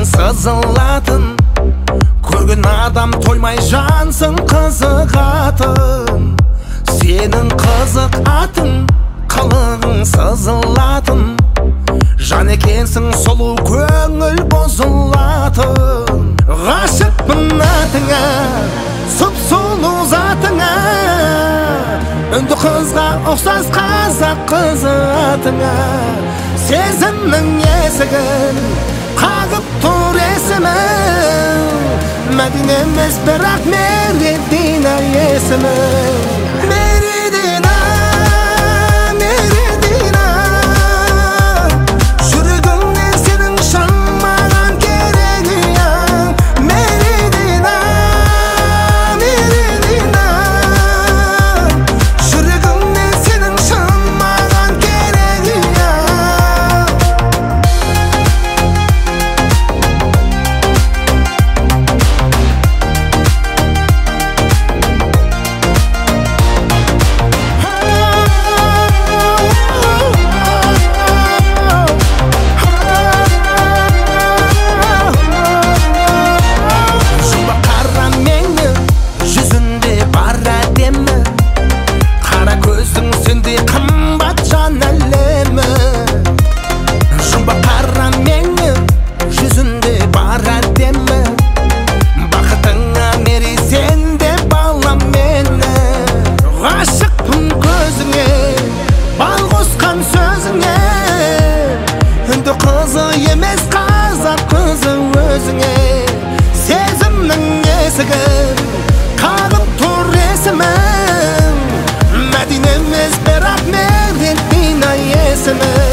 Сызылатын көрген адам тоймай жансың қызығатын. Сенің қызық атың, қылығың сызылатын. Жан екенсің сұлу көңіл бұзылатын. Ғашықпын атыңа, сұп-сұлу затыңа. Үнді қызға ұқсас қазақ қызы атыңа. Сезімнің есігін қағып тұр есімің. Мәдина емес бірақ Мередина есімің. Мередина, Мередина, жүрегімнен сенің шын маған керегің. Мередина, Мередина, жүрегімнен сенің шын маған керегің. Қызы емес қазақ қызы өзіңе. Сезімнің есігін қағып тұр есімің. Мәдина емес бірақ Мередина есімің.